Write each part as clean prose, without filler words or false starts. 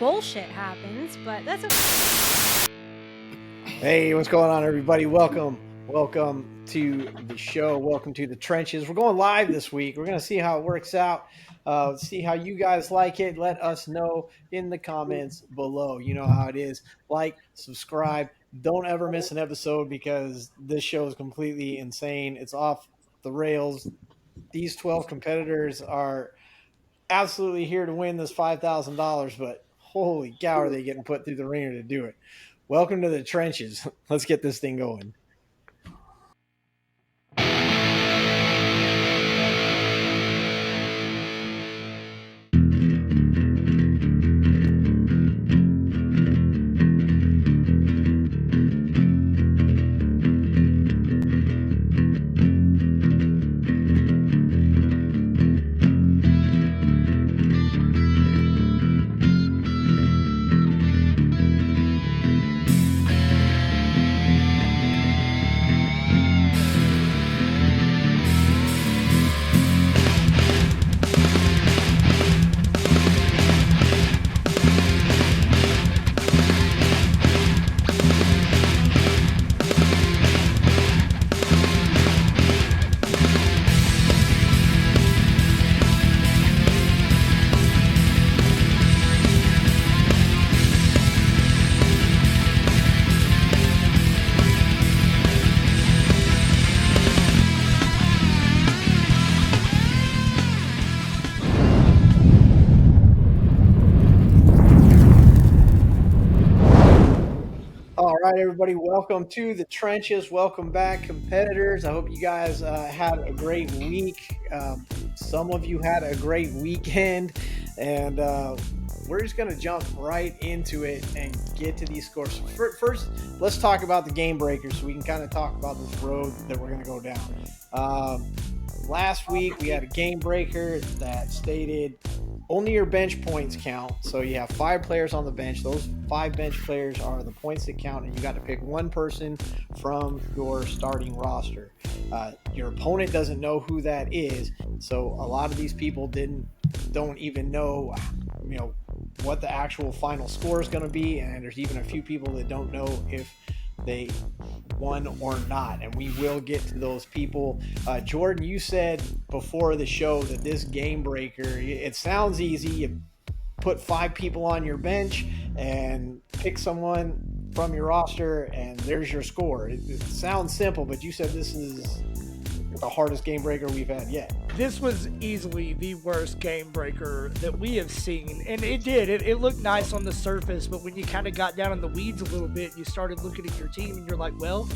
bullshit happens, but that's okay. Hey, what's going on, everybody? Welcome to the show. Welcome to the trenches. We're going live this week. We're going to see how it works out. See how you guys like it. Let us know in the comments below. You know how it is. Like, subscribe. Don't ever miss an episode because this show is completely insane. It's off the rails. These 12 competitors are absolutely here to win this $5,000, but holy cow, are they getting put through the ringer to do it. Welcome to the trenches. Let's get this thing going. All right, everybody, welcome to the trenches. Welcome back, competitors. I hope you guys had a great week. Some of you had a great weekend, and we're just going to jump right into it and get to these scores. First, let's talk about the game breakers so we can kind of talk about this road that we're going to go down. Last week, we had a game breaker that stated only your bench points count. So you have 5 players on the bench. Those 5 bench players are the points that count, and you got to pick one person from your starting roster. Your opponent doesn't know who that is, so a lot of these people don't even know, what the actual final score is going to be, and there's even a few people that don't know if they won or not, and we will get to those people. Jordan, you said before the show that this game breaker, it sounds easy. You put 5 people on your bench and pick someone from your roster, and there's your score. It sounds simple, but you said this is the hardest game breaker we've had yet. This was easily the worst game breaker that we have seen, and it looked nice on the surface, but when you kind of got down in the weeds a little bit, you started looking at your team and you're like, well,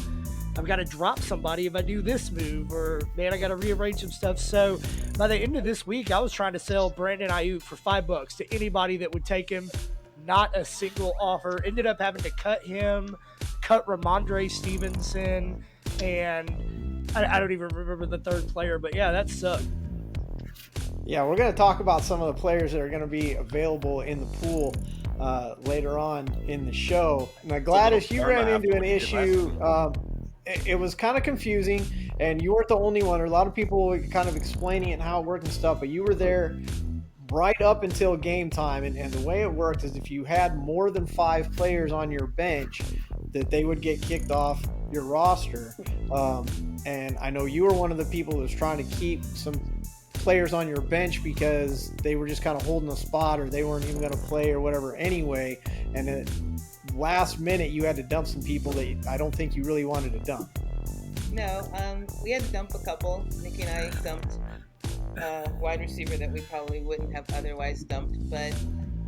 I've got to drop somebody if I do this move, or man, I got to rearrange some stuff. So by the end of this week, I was trying to sell Brandon Ayuk for $5 to anybody that would take him. Not a single offer. Ended up having to cut Ramondre Stevenson, and I don't even remember the third player, but yeah, that sucked. Yeah, we're going to talk about some of the players that are going to be available in the pool later on in the show. Now, Gladys, you ran into an issue. It was kind of confusing, and you weren't the only one. A lot of people were kind of explaining it and how it worked and stuff, but you were there right up until game time. And the way it worked is if you had more than 5 players on your bench, that they would get kicked off your roster. And I know you were one of the people that was trying to keep some players on your bench because they were just kind of holding a spot, or they weren't even going to play or whatever anyway. And at last minute, you had to dump some people that I don't think you really wanted to dump. No, we had to dump a couple. Nikki and I dumped a wide receiver that we probably wouldn't have otherwise dumped. But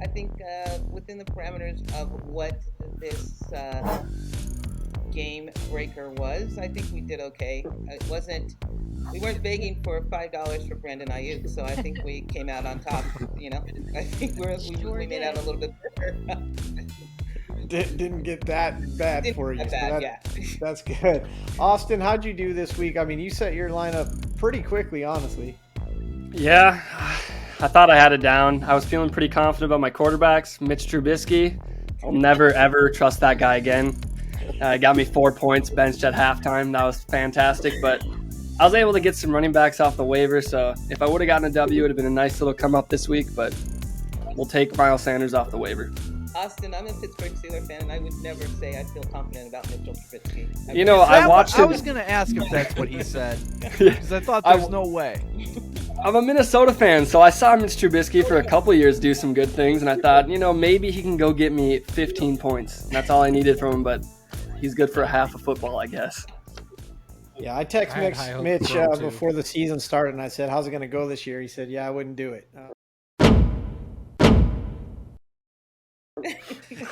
I think within the parameters of what this game breaker was, I think we did okay. We weren't begging for $5 for Brandon Ayuk, so I think we came out on top. I think we made out a little bit better. Didn't get that bad for you. Yeah. That's good. Austin, how'd you do this week? I mean, you set your lineup pretty quickly, honestly. Yeah, I thought I had it down. I was feeling pretty confident about my quarterbacks. Mitch Trubisky, I'll never, ever trust that guy again. Got me 4 points benched at halftime. That was fantastic, but I was able to get some running backs off the waiver, so if I would have gotten a W, it would have been a nice little come up this week, but we'll take Miles Sanders off the waiver. Austin, I'm a Pittsburgh Steelers fan, and I would never say I feel confident about Mitchell Trubisky. You know, I watched I him. was going to ask if that's what he said, because I thought there's no way. I'm a Minnesota fan, so I saw Mitch Trubisky for a couple of years do some good things, and I thought, you know, maybe he can go get me 15 points. That's all I needed from him, but he's good for a half of football, I guess. Yeah, I texted Mitch before the season started, and I said, how's it going to go this year? He said, yeah, I wouldn't do it.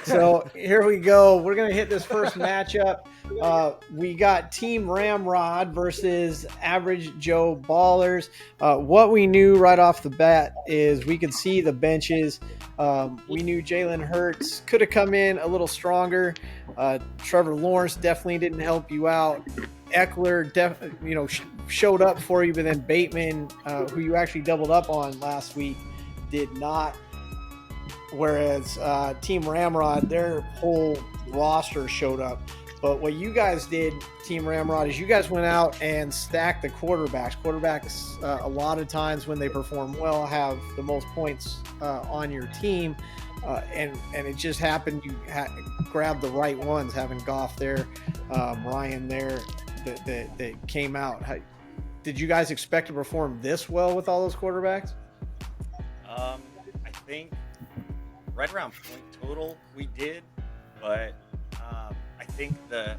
So here we go. We're going to hit this first matchup. We got Team Ramrod versus Average Joe Ballers. What we knew right off the bat is we could see the benches. We knew Jalen Hurts could have come in a little stronger. Trevor Lawrence definitely didn't help you out. Eckler, showed up for you, but then Bateman, who you actually doubled up on last week, did not. Whereas Team Ramrod, their whole roster showed up. But what you guys did, Team Ramrod, is you guys went out and stacked the quarterbacks. Quarterbacks, a lot of times when they perform well, have the most points on your team. And it just happened you grabbed the right ones, having Goff there, Ryan there, that came out. Did you guys expect to perform this well with all those quarterbacks? I think right around point total we did, but I think the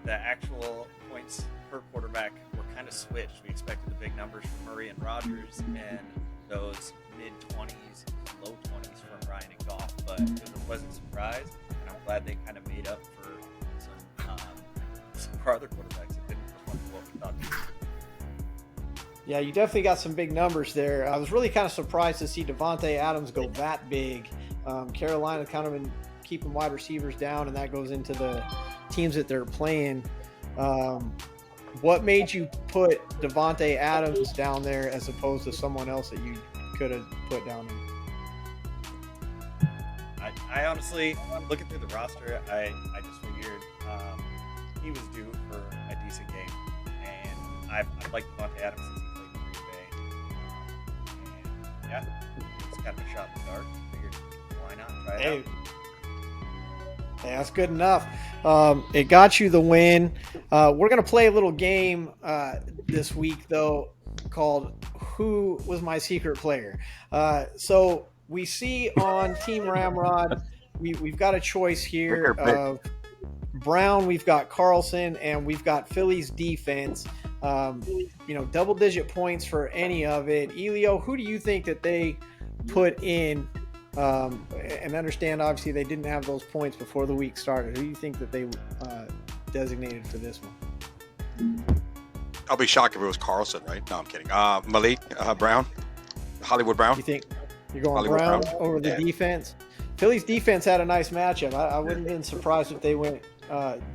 actual points per quarterback were kind of switched. We expected the big numbers from Murray and Rodgers and those mid-20s, low 20s from Ryan and Goff, but it was a pleasant surprise, and I'm glad they kind of made up for some of our other quarterbacks that didn't perform what we thought they would. Yeah, you definitely got some big numbers there. I was really kind of surprised to see Devontae Adams go that big. Carolina kind of been keeping wide receivers down, and that goes into the teams that they're playing. What made you put Devontae Adams down there as opposed to someone else that you could have put down there? I honestly, looking through the roster, I just figured he was due for a decent game, and I've liked Devontae Adams since he played in Green Bay. And yeah, it's kind of a shot in the dark. Figured, why not try it out? Yeah, that's good enough. It got you the win. We're going to play a little game this week, though, called Who Was My Secret Player? So we see on Team Ramrod, we've got a choice here of Brown, we've got Carlson, and we've got Philly's defense. Double-digit points for any of it. Elio, who do you think that they put in? And understand, obviously, they didn't have those points before the week started. Who do you think that they designated for this one? I'll be shocked if it was Carlson, right? No, I'm kidding. Malik Brown, Hollywood Brown. You think you're going Hollywood Brown Brown over the defense? Philly's defense had a nice matchup. I wouldn't have been surprised if they went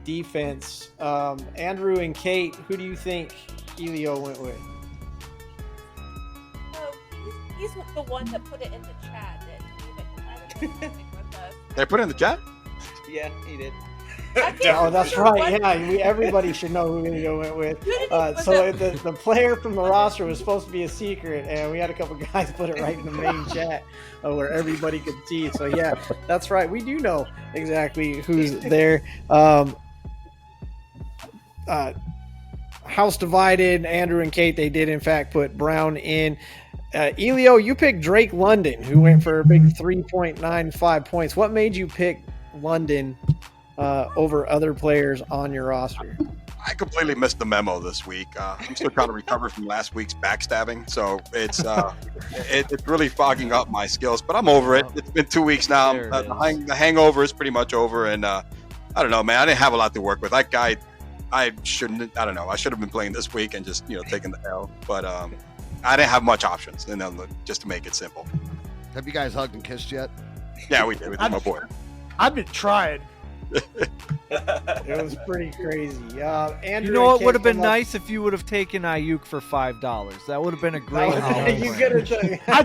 defense. Andrew and Kate, who do you think Elio went with? He's the one that put it in the chat. They put it in the chat? Yeah, he did. Oh, that's right. Yeah, everybody should know who Elio went with. So the player from the roster was supposed to be a secret, and we had a couple guys put it right in the main chat where everybody could see. So yeah, that's right. We do know exactly who's there. House divided. Andrew and Kate, they did in fact put Brown in. Elio, you picked Drake London, who went for a big 3.95 points. What made you pick London over other players on your roster? I completely missed the memo this week. I'm still trying to recover from last week's backstabbing, so it's really fogging up my skills. But I'm over it. It's been 2 weeks now. The hangover is pretty much over, and I don't know, man. I didn't have a lot to work with. That guy, I shouldn't. I don't know. I should have been playing this week and just taking the L. But I didn't have much options, and just to make it simple. Have you guys hugged and kissed yet? Yeah, we did. We did, my boy. I've been trying. It was pretty crazy. Andrew, You know what would have been nice if you would have taken Ayuk for $5. That would have been a great holiday. You could have. I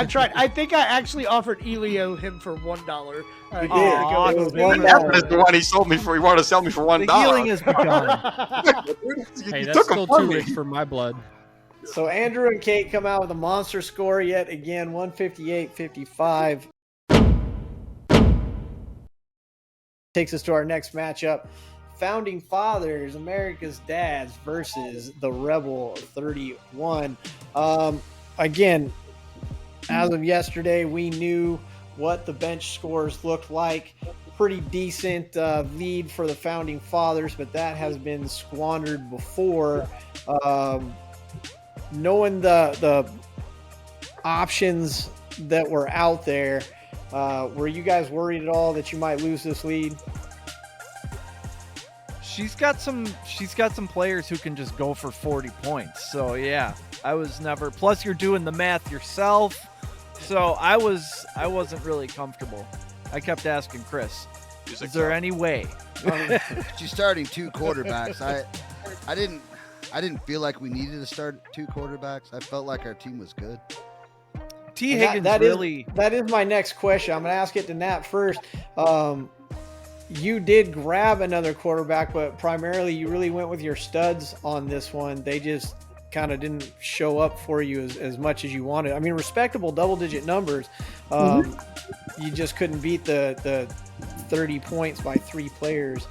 tried. I think I actually offered Elio him for $1. You did. Aw, It was That was $1. the one he sold me for. He wanted to sell me for $1. The healing has begun. Hey, You that's took him still from too me. rich for my blood. So Andrew and Kate come out with a monster score yet again, 158-55. Takes us to our next matchup. Founding Fathers, America's Dads versus the Rebel 31. Again, as of yesterday, we knew what the bench scores looked like. Pretty decent lead for the Founding Fathers, but that has been squandered before. Knowing the options that were out there, were you guys worried at all that you might lose this lead? She's got some players who can just go for 40 points. So yeah, I was never, plus you're doing the math yourself. So I wasn't really comfortable. I kept asking Chris, is there any way? She's starting two quarterbacks. I didn't feel like we needed to start two quarterbacks. I felt like our team was good. T. Higgins that is my next question. I'm going to ask it to Nat first. You did grab another quarterback, but primarily you really went with your studs on this one. They just kind of didn't show up for you as much as you wanted. I mean, respectable double-digit numbers. You just couldn't beat the 30 points by 3 players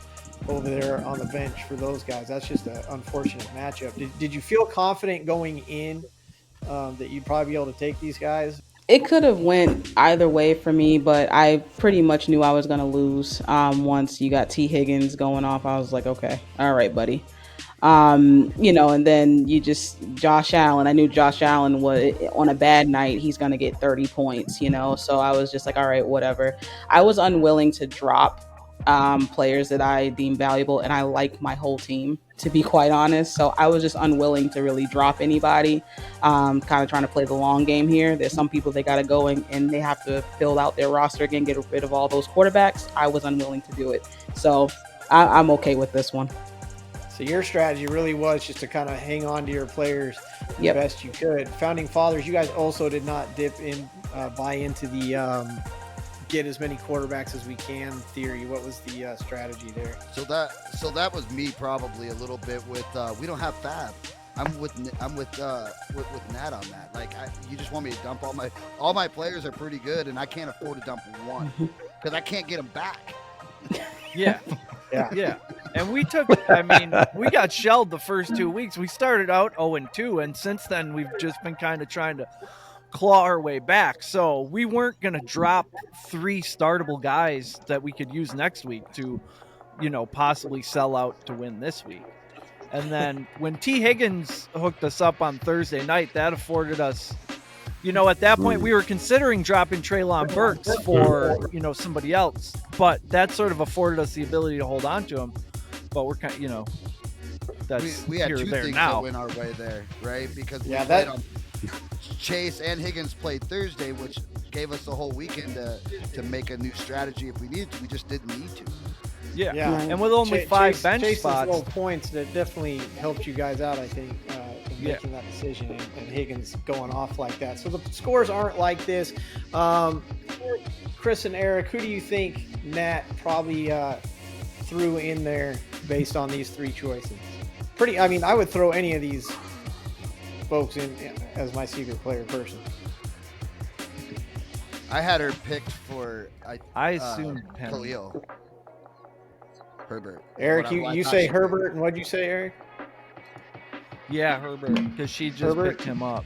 over there on the bench for those guys. That's just an unfortunate matchup. Did you feel confident going in that you'd probably be able to take these guys? It could have went either way for me, but I pretty much knew I was going to lose. Once you got T. Higgins going off, I was like, okay, all right, buddy. And then Josh Allen. I knew Josh Allen was on a bad night, he's going to get 30 points, so I was just like, all right, whatever. I was unwilling to drop players that I deem valuable, and I like my whole team, to be quite honest. So I was just unwilling to really drop anybody, kind of trying to play the long game here. There's some people they got to go and they have to fill out their roster again, get rid of all those quarterbacks. I was unwilling to do it. So I'm okay with this one. So your strategy really was just to kind of hang on to your players the best you could. Founding Fathers, you guys also did not buy into the get as many quarterbacks as we can theory. What was the strategy there? So that was me probably a little bit with we don't have FAAB. I'm with Nat on that. Like you just want me to dump all my players are pretty good, and I can't afford to dump one because I can't get them back. Yeah. And we got shelled the first 2 weeks. We started out 0-2, and since then we've just been kind of trying to claw our way back. So we weren't going to drop 3 startable guys that we could use next week to, possibly sell out to win this week. And then when T. Higgins hooked us up on Thursday night, that afforded us, at that point we were considering dropping Treylon Burks for, somebody else, but that sort of afforded us the ability to hold on to him. But we're kind of, that's we had here 2 there things now. that went our way there, right? Because we played on Chase and Higgins played Thursday, which gave us the whole weekend to make a new strategy if we needed to. We just didn't need to. Yeah. And with only 5 bench spots, low points, that definitely helped you guys out, I think, in making that decision and Higgins going off like that. So the scores aren't like this. Chris and Eric, who do you think Nat probably threw in there based on these 3 choices? I would throw any of these folks in as my secret player person. I had her picked for I assumed Khalil Herbert. Eric, you say Herbert, and what'd you say, Eric? Yeah, Herbert, because she just picked him up.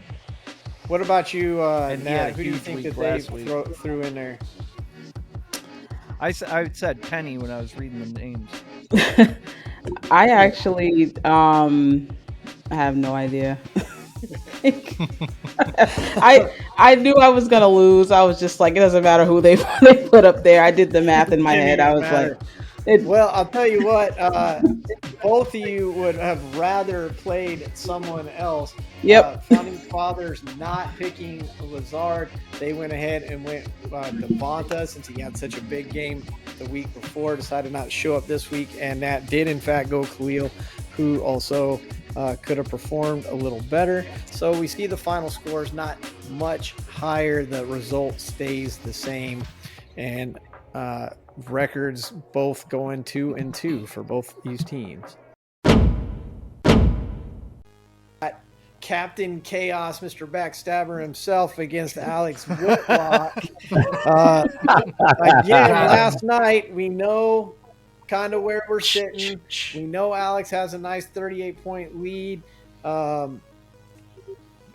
What about you, Nat? Who do you huge think week that they last week. threw in there? I said Penny when I was reading the names. I actually I have no idea. I knew I was gonna lose. I was just like, it doesn't matter who they put up there. I did the math in my head. I was like, well, I'll tell you what, both of you would have rather played someone else. Yep. Founding Fathers not picking Lazard. They went ahead and went Devonta, since he had such a big game the week before, decided not to show up this week, and that did in fact go Khalil, who also could have performed a little better. So we see the final scores not much higher. The result stays the same, and records both going 2-2 for both these teams. Captain Chaos, Mr. Backstabber himself, against Alex Whitlock. Again, last night, we know kind of where we're sitting. We know Alex has a nice 38-point lead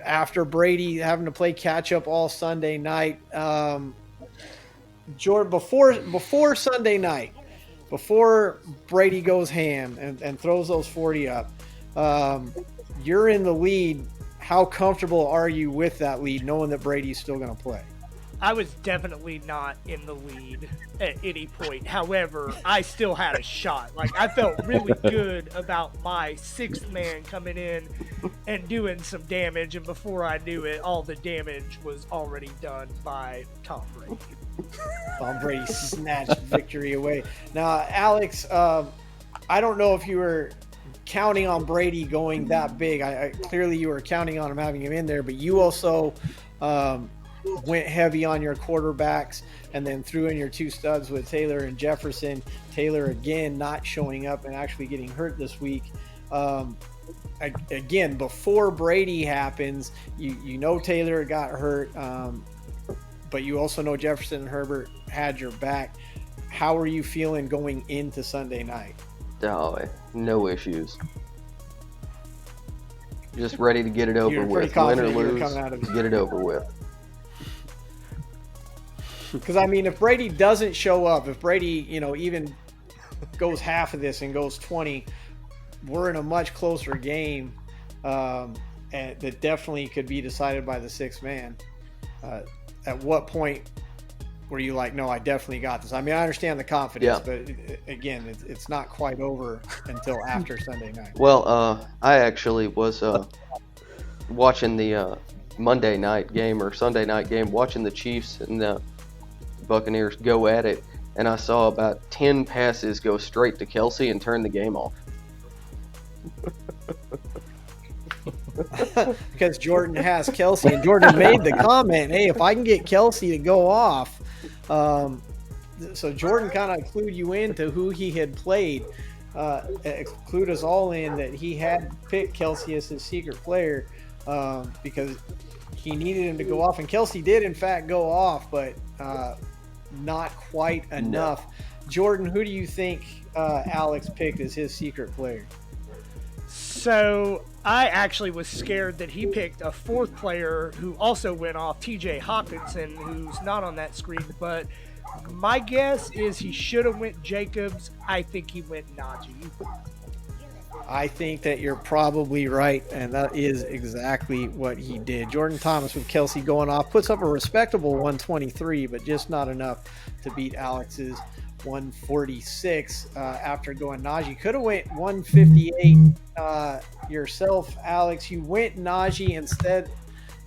after Brady having to play catch-up all Sunday night. Jordan, before Sunday night, before Brady goes ham and throws those 40 up, you're in the lead. How comfortable are you with that lead, knowing that Brady's still going to play? I was definitely not in the lead at any point. However, I still had a shot. Like, I felt really good about my sixth man coming in and doing some damage. And before I knew it, all the damage was already done by Tom Brady. Tom Brady snatched victory away. Now, Alex, I don't know if you were counting on Brady going that big. Clearly you were counting on him, having him in there, but you also went heavy on your quarterbacks and then threw in your two studs with Taylor and Jefferson. Taylor, again, not showing up and actually getting hurt this week. Again, before Brady happens, you know Taylor got hurt, but you also know Jefferson and Herbert had your back. How are you feeling going into Sunday night? Oh, no issues. Just ready to get it over with. Win or lose, get it over with. Because, I mean, if Brady doesn't show up, if Brady, even goes half of this and goes 20, we're in a much closer game, and that definitely could be decided by the sixth man. At what point were you like, no, I definitely got this? I mean, I understand the confidence, but again, it's not quite over until after Sunday night. Well, I actually was watching the Monday night game or Sunday night game, watching the Chiefs and the Buccaneers go at it, and I saw about 10 passes go straight to Kelsey and turn the game off. Because Jordan has Kelsey, and Jordan made the comment, hey, if I can get Kelsey to go off. So Jordan kind of clued you into who he had played, clued us all in that he had picked Kelsey as his secret player because he needed him to go off. And Kelsey did, in fact, go off, but not quite enough. No. Jordan, who do you think Alex picked as his secret player? So I actually was scared that he picked a fourth player who also went off, TJ Hawkinson, who's not on that screen, but my guess is he should have went Jacobs. I think he went Najee. I think that you're probably right, and that is exactly what he did. Jordan Thomas with Kelsey going off puts up a respectable 123, but just not enough to beat Alex's 146 after going Najee. Could have went 158 yourself, Alex. You went Najee instead,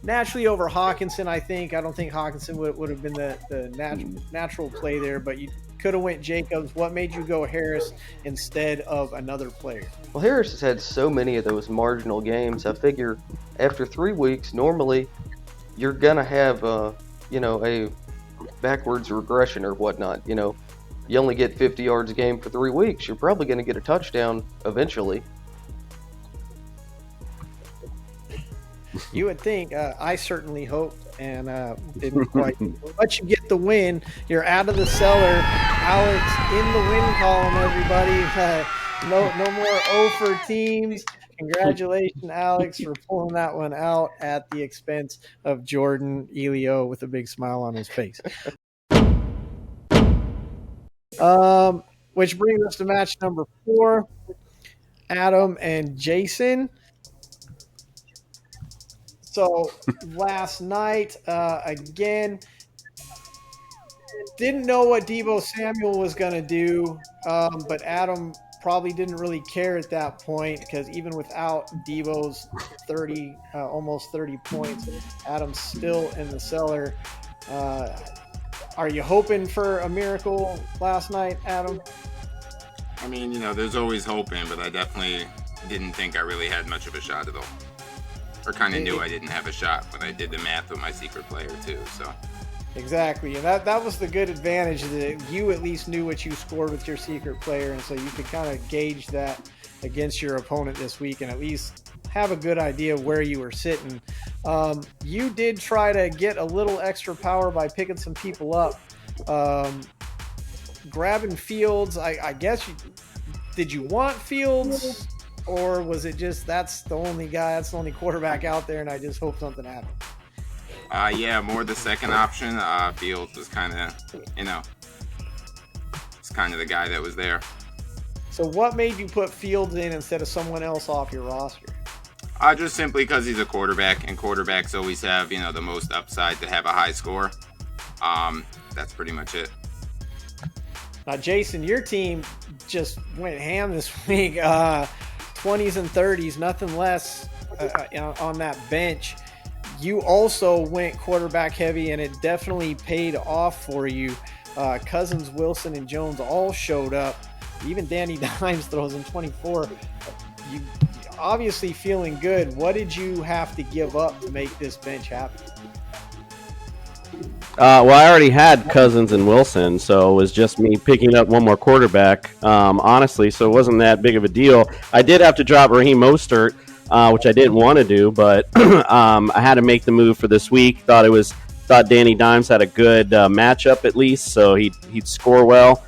naturally over Hawkinson, I think. I don't think Hawkinson would have been the natural play there, but you could have went Jacobs. What made you go Harris instead of another player? Well, Harris has had so many of those marginal games. I figure after 3 weeks, normally you're going to have, a backwards regression or whatnot. You only get 50 yards a game for 3 weeks. You're probably going to get a touchdown eventually. You would think. I certainly hoped, and didn't quite let you get the win. You're out of the cellar. Alex in the win column, everybody. No more 0 for teams. Congratulations, Alex, for pulling that one out at the expense of Jordan Elio with a big smile on his face. Which brings us to match number 4, Adam and Jason. So last night, again, didn't know what Deebo Samuel was going to do, but Adam probably didn't really care at that point because even without Deebo's almost 30 points, Adam's still in the cellar. Are you hoping for a miracle last night, Adam? I mean, there's always hoping, but I definitely didn't think I really had much of a shot at all. Or kind of knew I didn't have a shot when I did the math with my secret player too. So exactly, and that was the good advantage that you at least knew what you scored with your secret player, and so you could kind of gauge that against your opponent this week and at least have a good idea where you were sitting. You did try to get a little extra power by picking some people up, grabbing Fields. I guess did you want Fields, or was it just that's the only guy, that's the only quarterback out there, and I just hope something happens? Yeah, more the second option. Fields was kind of, it's kind of the guy that was there. So what made you put Fields in instead of someone else off your roster? Just simply because he's a quarterback, and quarterbacks always have, the most upside to have a high score. That's pretty much it. Now, Jason, your team just went ham this week. 20s and 30s, nothing less on that bench. You also went quarterback heavy, and it definitely paid off for you. Cousins, Wilson, and Jones all showed up. Even Danny Dimes throws in 24. You obviously feeling good. What did you have to give up to make this bench happen? Well, I already had Cousins and Wilson, so it was just me picking up one more quarterback, honestly, so it wasn't that big of a deal. I did have to drop Raheem Mostert, which I didn't want to do, but I had to make the move for this week. Thought Danny Dimes had a good matchup at least, so he'd score well.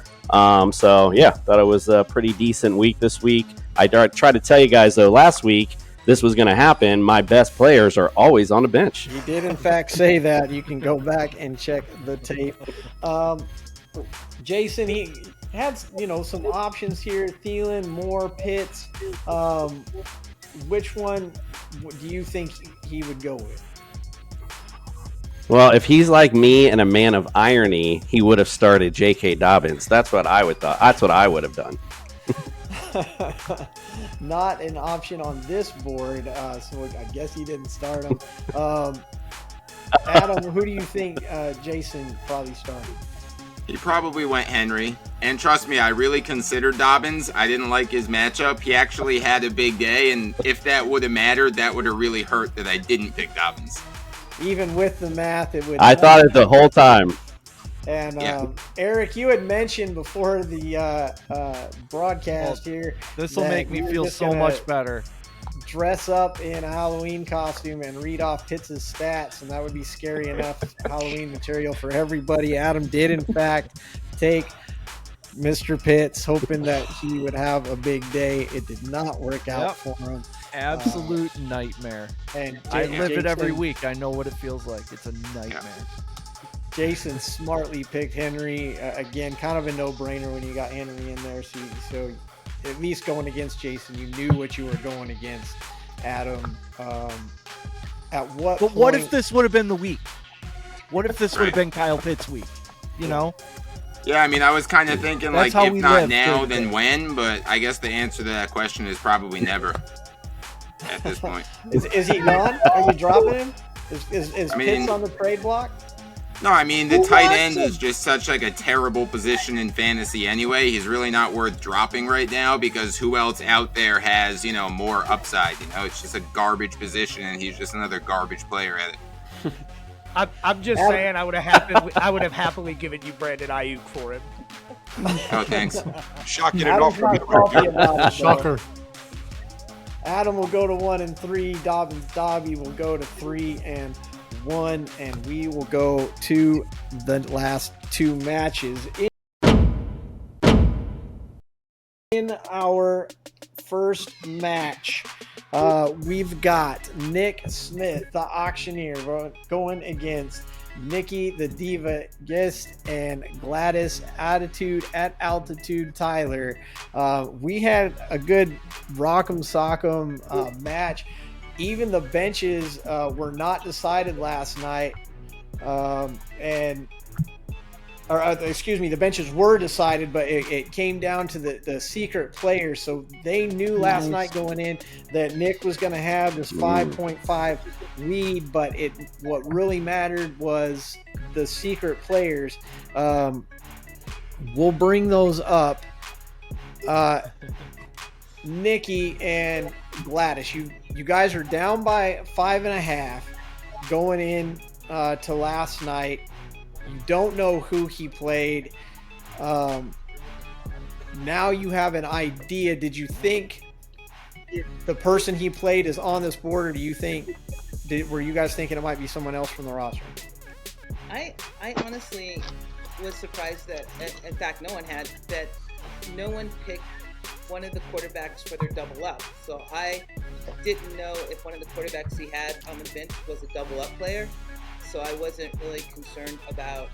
So yeah, thought it was a pretty decent week this week. I tried to tell you guys though last week this was going to happen. My best players are always on the bench. You did in fact say that. You can go back and check the tape. Jason, he had some options here: Thielen, Moore, Pitts. Which one do you think he would go with? Well, if he's like me and a man of irony, he would have started J.K. Dobbins. That's what I would thought. That's what I would have done. Not an option on this board, so I guess he didn't start him. Adam, who do you think Jason probably started? He probably went Henry. And trust me, I really considered Dobbins. I didn't like his matchup. He actually had a big day, and if that would have mattered, that would have really hurt that I didn't pick Dobbins. Even with the math, it would. I thought it the whole time. And Eric, you had mentioned before the broadcast here. This will make me feel so much better. Dress up in a Halloween costume and read off Pitts' stats, and that would be scary enough Halloween material for everybody. Adam did, in fact, take Mr. Pitts, hoping that he would have a big day. It did not work out for him. Absolute nightmare. And I live it every week. I know what it feels like. It's a nightmare. Jason smartly picked Henry. Again, kind of a no-brainer when you got Henry in there. So at least going against Jason, you knew what you were going against. Adam, at what point... what if this would have been the week? What if this would have been Kyle Pitts' week? Yeah, I mean, I was kind of thinking, if not now, then when? But I guess the answer to that question is probably never at this point. Is he gone? Are you dropping him? Is Pitts on the trade block? No, I mean, the tight end is just such a terrible position in fantasy anyway. He's really not worth dropping right now because who else out there has, more upside? It's just a garbage position, and he's just another garbage player at it. I'm just saying I would have happily given you Brandon Ayuk for him. Oh, thanks. Shocking it off from Shocker. Adam will go to 1 and 3. Dobby will go to 3 and 1, and we will go to the last two matches. In our first match, we've got Nick Smith, the Auctioneer, going against Nikki, the Diva Gist, and Gladys Attitude at Altitude Tyler. We had a good rock'em sock'em match. Even the benches were not decided last night, the benches were decided, but it came down to the secret players. So they knew last night going in that Nick was going to have this 5.5 lead, but what really mattered was the secret players. We'll bring those up. Nikki and Gladys, you guys are down by 5.5 going in to last night. You don't know who he played. Now you have an idea. Did you think the person he played is on this board, or do you think? Were you guys thinking it might be someone else from the roster? I honestly was surprised that, in fact, no one picked one of the quarterbacks for their double up. So I didn't know if one of the quarterbacks he had on the bench was a double up player. So I wasn't really concerned about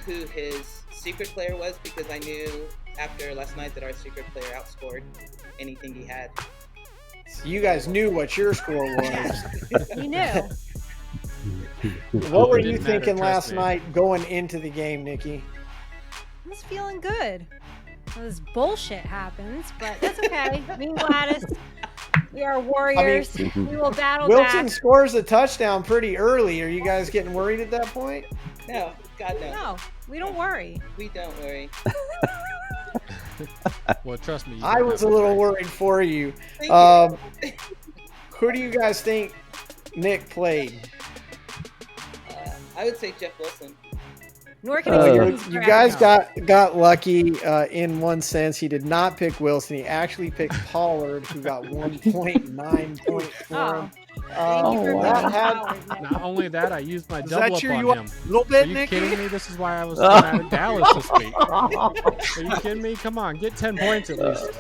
who his secret player was, because I knew after last night that our secret player outscored anything he had. So you guys knew what your score was. We knew. What were you thinking last night going into the game, Nikki? I was feeling good. This bullshit happens, but that's okay. Me and Gladys, we are warriors. We will battle Wilson back. scores a touchdown pretty early. Are you guys getting worried at that point? No, God no. No, we don't worry. We don't worry. Well, trust me. I was a little worried for you. Thank you. Who do you guys think Nick played? I would say Jeff Wilson. Nor can You guys got lucky in one sense. He did not pick Wilson. He actually picked Pollard, who got 1.9 points for him. Not only that, I used my double up on him. A little bit, Are you Nicky? kidding me? This is why I was mad at Dallas this week. Are you kidding me? Come on, get 10 points at least.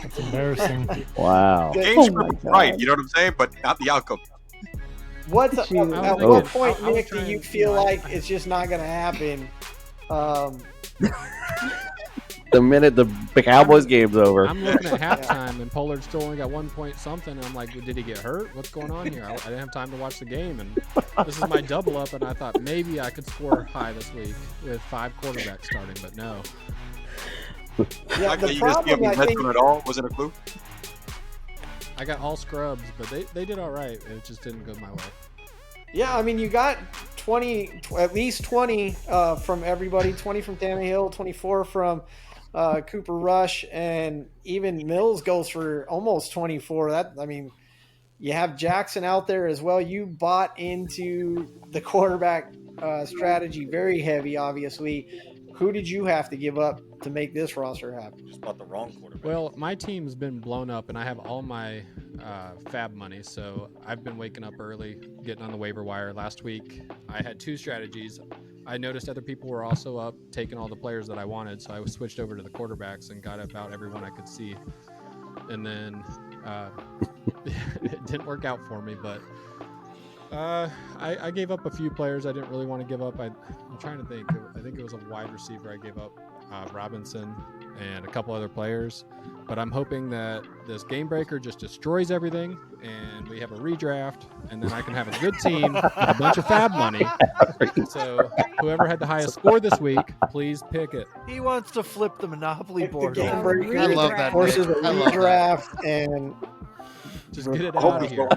That's embarrassing. Wow. Game's right, you know what I'm saying, but not the outcome. At what point, Nick, do you feel like it's just not going to happen? The minute the Cowboys game's over. I'm looking at halftime, and Pollard still only got 1 point something. And I'm like, did he get hurt? What's going on here? I didn't have time to watch the game, and this is my double up, and I thought maybe I could score high this week with 5 quarterbacks starting, but no. Yeah, the problem, I think, at all wasn't a clue. I got all scrubs, but they did all right. It just didn't go my way. Yeah, I mean, you got at least 20 from everybody. 20 from Tannehill, 24 from Cooper Rush, and even Mills goes for almost 24. You have Jackson out there as well. You bought into the quarterback strategy very heavy, obviously. Who did you have to give up to make this roster happen? Just bought the wrong quarterback. Well, my team's been blown up, and I have all my FAAB money, so I've been waking up early, getting on the waiver wire. Last week, I had 2 strategies. I noticed other people were also up, taking all the players that I wanted, so I switched over to the quarterbacks and got about everyone I could see. And then it didn't work out for me, but I gave up a few players I didn't really want to give up. I'm trying to think. I think it was a wide receiver I gave up, Robinson, and a couple other players. But I'm hoping that this game breaker just destroys everything, and we have a redraft, and then I can have a good team with a bunch of FAAB money. So whoever had the highest score this week, please pick it. He wants to flip the Monopoly board. Game breaker I love that. forces a I love that. redraft and just get it out of here.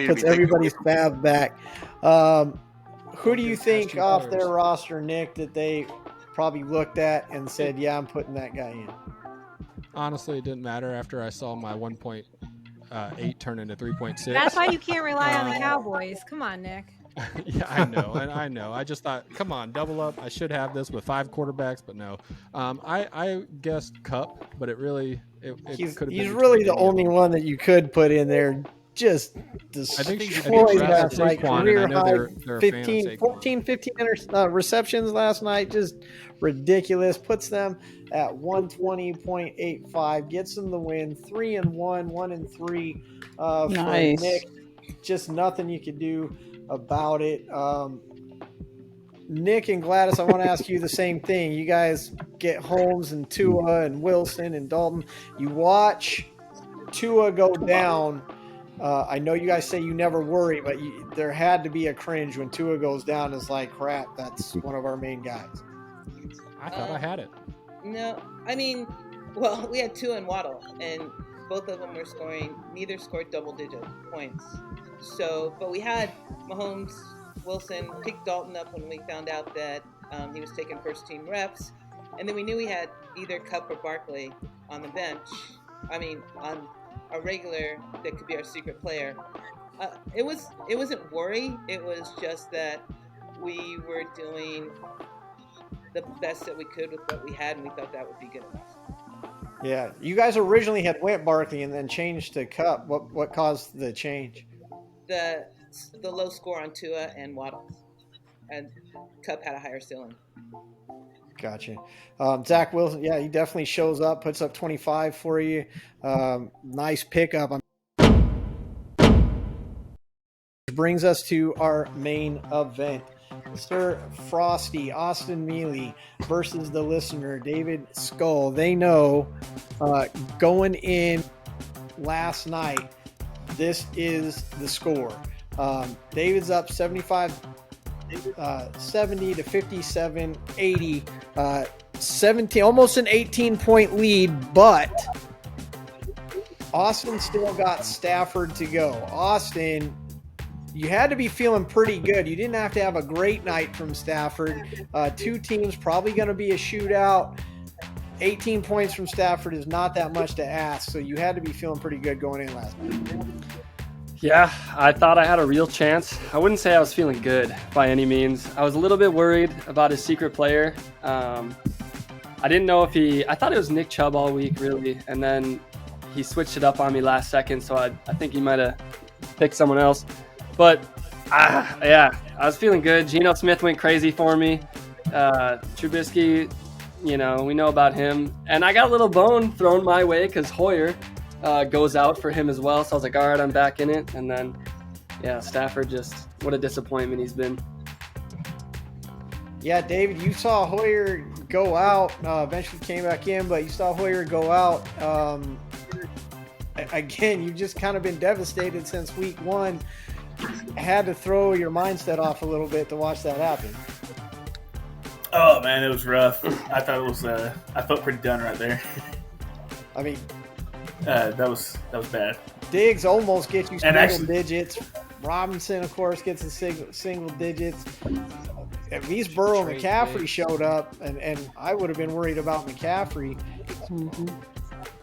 Puts everybody's FAAB back. Who do you think off their roster, Nick, that they probably looked at and said, yeah, I'm putting that guy in? Honestly, it didn't matter after I saw my 1.8 turn into 3.6. That's why you can't rely on the Cowboys. Come on, Nick. Yeah, I know, and I know. I just thought, come on, double up. I should have this with 5 quarterbacks, but no. I guessed Cup, but it really he's could have been really the only one that you could put in there. Just destroyed last night. Career high 15 receptions last night. Just ridiculous. Puts them at 120.85. Gets them the win. 3-1, 1-3 for Nice. Nick. Just nothing you could do about it. Nick and Gladys, I want to ask you the same thing. You guys get Holmes and Tua and Wilson and Dalton. You watch Tua go down. I know you guys say you never worry, but there had to be a cringe when Tua goes down. It's like, crap, that's one of our main guys. I thought I had it. No, I mean, well, we had Tua and Waddle, and both of them were scoring. Neither scored double-digit points. So, but we had Mahomes, Wilson, picked Dalton up when we found out that he was taking first-team reps, and then we knew we had either Kupp or Barkley on the bench. I mean, on a regular that could be our secret player. It wasn't worry. It was just that we were doing the best that we could with what we had, and we thought that would be good enough. Yeah, you guys originally had went Barkley and then changed to Cup. What caused the change? The low score on Tua and Waddle, and Cup had a higher ceiling. Gotcha. Zach Wilson, yeah, he definitely shows up, puts up 25 for you. Nice pickup. Brings us to our main event. Sir Frosty, Austin Mealy versus the listener, David Scull. They know going in last night, this is the score. David's up 70 to 57, 80, 17, almost an 18-point lead, but Austin still got Stafford to go. Austin, you had to be feeling pretty good. You didn't have to have a great night from Stafford. Two teams, probably going to be a shootout. 18 points from Stafford is not that much to ask, so you had to be feeling pretty good going in last night. Yeah, I thought I had a real chance. I wouldn't say I was feeling good by any means. I was a little bit worried about his secret player. I didn't know if I thought it was Nick Chubb all week, really, and then he switched it up on me last second, so I think he might have picked someone else. But, yeah, I was feeling good. Geno Smith went crazy for me. Trubisky, we know about him. And I got a little bone thrown my way because Hoyer goes out for him as well. So I was like, all right, I'm back in it. And then, yeah, Stafford, just what a disappointment he's been. Yeah, David, you saw Hoyer go out. Eventually came back in, but you saw Hoyer go out. Again, you've just kind of been devastated since week one. Had to throw your mindset off a little bit to watch that happen. Oh man, it was rough. I thought it was. I felt pretty done right there. I mean, that was bad. Diggs almost gets you single digits. Robinson, of course, gets the single digits. At least Burrow and McCaffrey showed up, and I would have been worried about McCaffrey.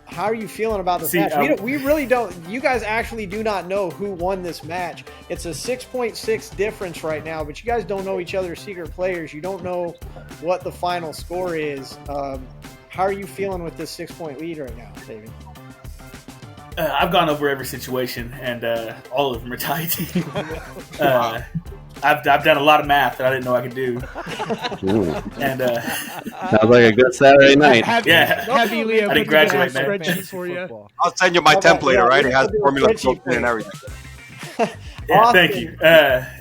How are you feeling about this match? We really don't. You guys actually do not know who won this match. It's a 6.6 difference right now, but you guys don't know each other's secret players. You don't know what the final score is. How are you feeling with this 6-point lead right now, David? I've gone over every situation, and all of them are tight. I've done a lot of math that I didn't know I could do. And sounds like a good Saturday night. I didn't graduate, man. Spreadsheet for you. I'll send you my template, all right? It has the formula built in and everything. Yeah, Austin, thank you.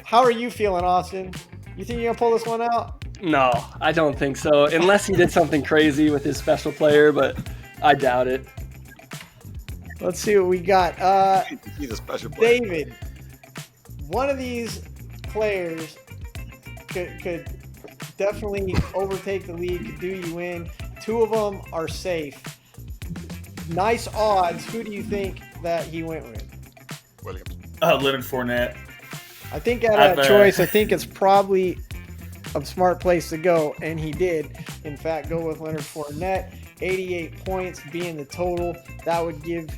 How are you feeling, Austin? You think you're going to pull this one out? No, I don't think so. Unless he did something crazy with his special player, but I doubt it. Let's see what we got. He's a special player. David, one of these players could definitely overtake the lead, could do you in. Two of them are safe. Nice odds. Who do you think that he went with? Williams. Leonard Fournette. I think out of choice, I think it's probably a smart place to go, and he did, in fact, go with Leonard Fournette. 88 points being the total. That would give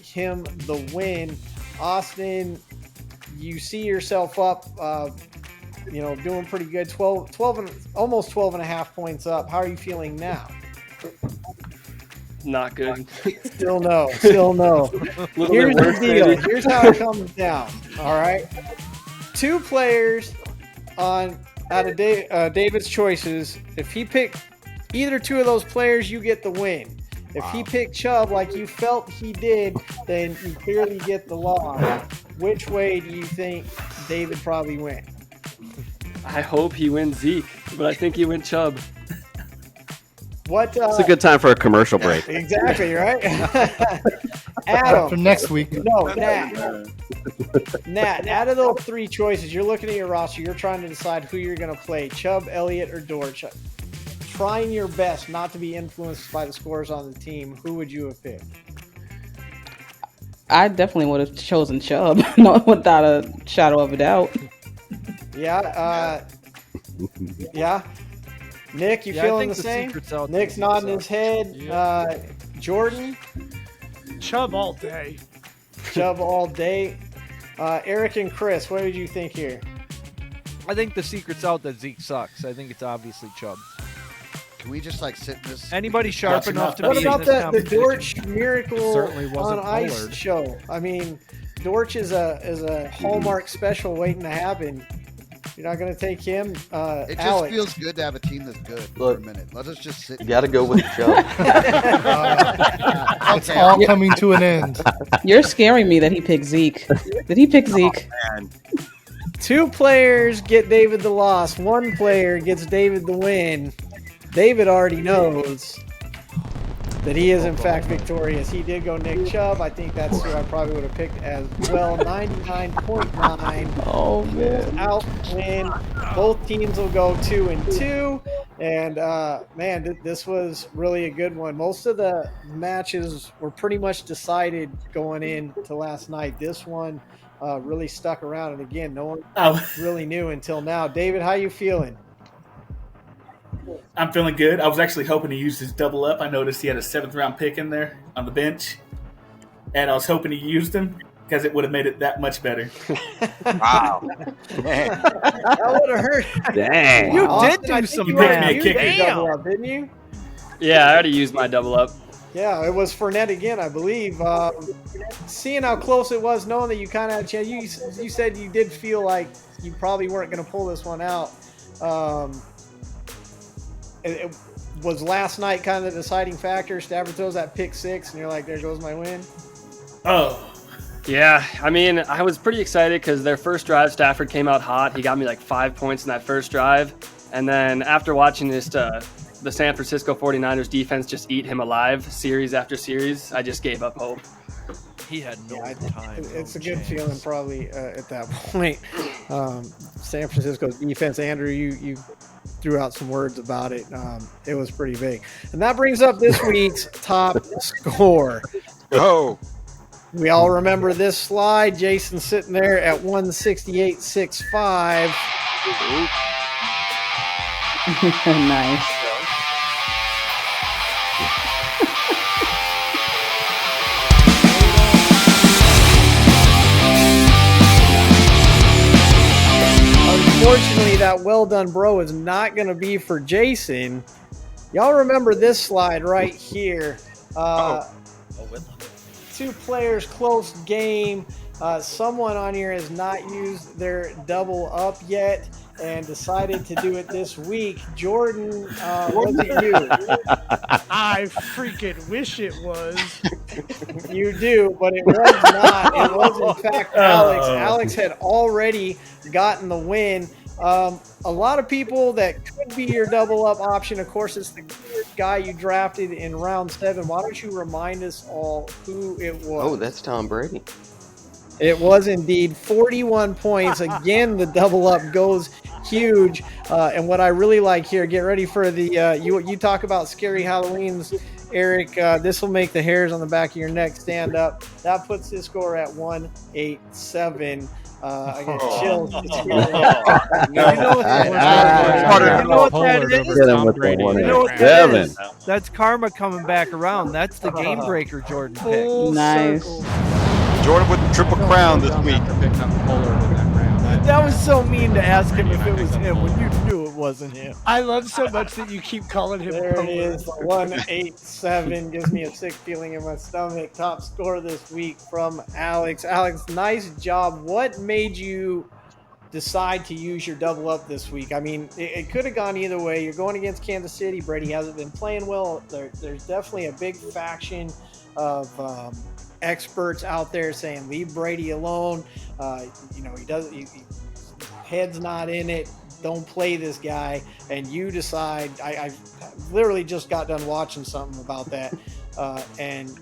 him the win. Austin, you see yourself up, doing pretty good. 12 and almost 12 and a half points up. How are you feeling now? Not good. Still no. Here's the deal. Here's how it comes down. All right. Two players out of David's choices. If he picked either two of those players, you get the win. If he picked Chubb like you felt he did, then you clearly get the loss. Which way do you think David probably went? I hope he wins Zeke, but I think he wwent Chubb. What? It's a good time for a commercial break. Exactly, right? Adam. For next week. No, Nat, out of those three choices, you're looking at your roster, you're trying to decide who you're going to play, Chubb, Elliott, or Dortch. Trying your best not to be influenced by the scores on the team, who would you have picked? I definitely would have chosen Chubb, without a shadow of a doubt. Yeah. Yeah. Nick, you feeling the same? Nick's nodding his head. Yeah. Jordan? Chubb all day. Chubb all day. Eric and Chris, what did you think here? I think the secret's out that Zeke sucks. I think it's obviously Chubb. Can we just like sit in this? Anybody sharp enough to What be in about this the competition? Dortch Miracle Certainly on wasn't Ice Pollard. show? I mean, Dortch is a Hallmark special waiting to happen. You're not going to take him, It just Alex. feels good to have a team that's good for Look, a minute. Let us just sit. You got to go with the show. It's all coming to an end. You're scaring me that he picked Zeke. Did he pick Zeke? Man. 2 players get David the loss. 1 player gets David the win. David already knows that he is in fact victorious. He did go Nick Chubb. I think that's who I probably would have picked as well. 99.9. Oh man. Out win. Both teams will go 2-2. And man, this was really a good one. Most of the matches were pretty much decided going into last night. This one really stuck around, and again, no one really knew until now. David, how you feeling? I'm feeling good. I was actually hoping to use his double up. I noticed he had a 7th round pick in there on the bench, and I was hoping he used him because it would have made it that much better. Wow. That would have hurt. Dang. You Austin, did I do think some you math. already used your Damn. double up, didn't you? Yeah, I already used my double up. Yeah, it was Fournette again, I believe. Seeing how close it was, knowing that you kind of had a chance, you said you did feel like you probably weren't going to pull this one out. It was last night kind of the deciding factor. Stafford throws that pick 6, and you're like, there goes my win. Oh. Yeah, I mean, I was pretty excited because their first drive, Stafford came out hot. He got me like 5 points in that first drive. And then after watching this, the San Francisco 49ers defense just eat him alive series after series, I just gave up hope. He had no time. It's a good feeling probably at that point. San Francisco's defense, Andrew, you threw out some words about it. It was pretty big. And that brings up this week's top score. Oh. We all remember this slide. Jason sitting there at 168.65. Nice. Unfortunately, that well done, bro, is not going to be for Jason. Y'all remember this slide right here. Two players, close game. Someone on here has not used their double up yet and decided to do it this week. Jordan, was it you? I freaking wish it was. You do, but it was not. It was, in fact, Alex. Alex had already gotten the win. A lot of people that could be your double up option. Of course, it's the guy you drafted in round 7. Why don't you remind us all who it was? Oh, that's Tom Brady. It was indeed 41 points. Again, the double up goes huge. And what I really like here, get ready for the you talk about scary Halloweens, Eric. This will make the hairs on the back of your neck stand up. That puts his score at 187. I get chills. That's karma coming back around. That's the game breaker Jordan pick. Nice. Jordan with the triple crown this week. That was so mean to ask him if it was him when you knew it wasn't him. I love so much that you keep calling him. There it is, 187. Gives me a sick feeling in my stomach. Top score this week from Alex. Alex, nice job. What made you decide to use your double up this week? I mean, it could have gone either way. You're going against Kansas City. Brady hasn't been playing well. There's definitely a big faction of experts out there saying leave Brady alone. He doesn't. Head's not in it. Don't play this guy. And you decide. I literally just got done watching something about that, and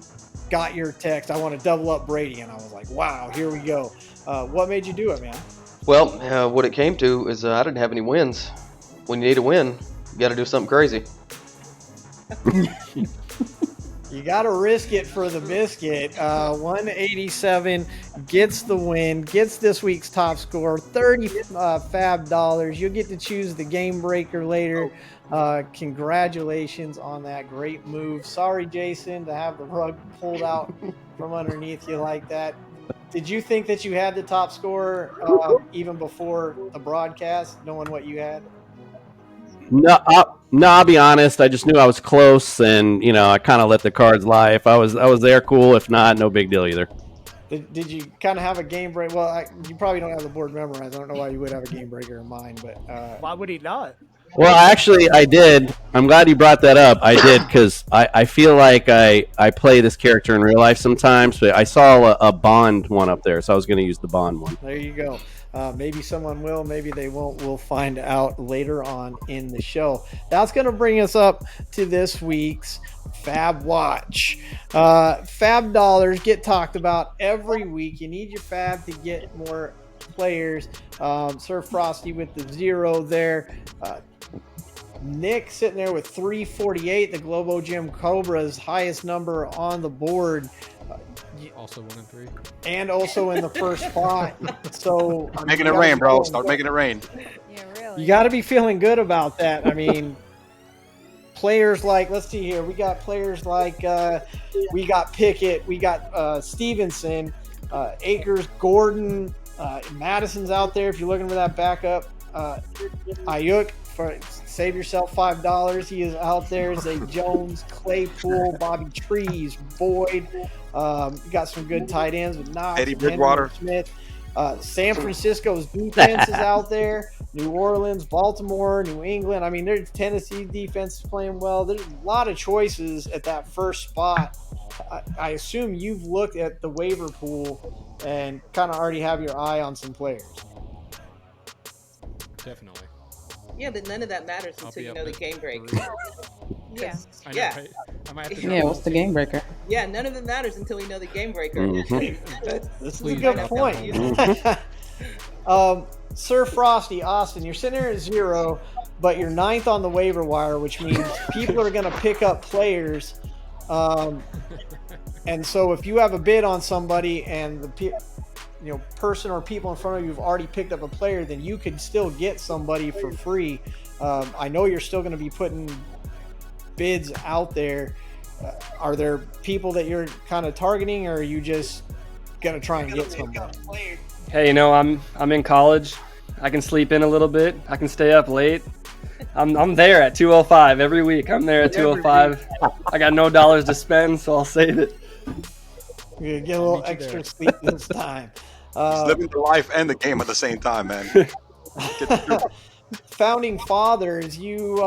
got your text. I want to double up Brady, and I was like, wow, here we go. What made you do it, man? Well, what it came to is I didn't have any wins. When you need a win, you got to do something crazy. You got to risk it for the biscuit. 187 gets the win, gets this week's top score, 30 FAAB dollars. You'll get to choose the game breaker later. Congratulations on that great move. Sorry, Jason, to have the rug pulled out from underneath you like that. Did you think that you had the top score even before the broadcast, knowing what you had? No, No, I'll be honest. I just knew I was close, and I kind of let the cards lie. If I was there, cool. If not, no big deal either. Did you kind of have a game break? Well, you probably don't have the board memorized. I don't know why you would have a game breaker in mind, but why would he not? Well, actually, I did. I'm glad you brought that up. I did because I feel like I play this character in real life sometimes, but I saw a Bond one up there, so I was going to use the Bond one. There you go. Maybe someone will, maybe they won't. We'll find out later on in the show. That's going to bring us up to this week's FAAB Watch. FAAB dollars get talked about every week. You need your FAAB to get more players. Sir Frosty with the 0 there. Nick sitting there with 348, the Globo Gym Cobra's highest number on the board. Also 1 and 3. And also in the first spot. So making it rain, bro. Start making it rain. Yeah, really. You got to be feeling good about that. I mean, players like, let's see here. We got players like, we got Pickett, we got Stevenson, Akers, Gordon, Madison's out there if you're looking for that backup. Ayuk, save yourself $5. He is out there. Zay Jones, Claypool, Bobby Trees, Boyd. You got some good tight ends with Knox, Eddie Bridgewater, Smith. San Francisco's defense is out there. New Orleans, Baltimore, New England. I mean, there's Tennessee defense is playing well. There's a lot of choices at that first spot. I assume you've looked at the waiver pool and kind of already have your eye on some players. Definitely. Yeah, but none of that matters until you know the game break. Yeah. I know, Yeah. right? I might have to Yeah, what's the game breaker? Yeah, none of it matters until we know the game breaker. This is a good point. Sir Frosty, Austin, you're sitting there at 0, but you're 9th on the waiver wire, which means people are going to pick up players. And so if you have a bid on somebody and the person or people in front of you have already picked up a player, then you could still get somebody for free. I know you're still going to be putting bids out there. Are there people that you're kind of targeting, or are you just going to try and get somebody? Hey, I'm in college. I can sleep in a little bit. I can stay up late. I'm there at 2:05 every week. I'm there at 2:05. I got no dollars to spend, so I'll save it. You're gonna get a little extra sleep this time. He's living the life and the game at the same time, man. Founding Fathers, you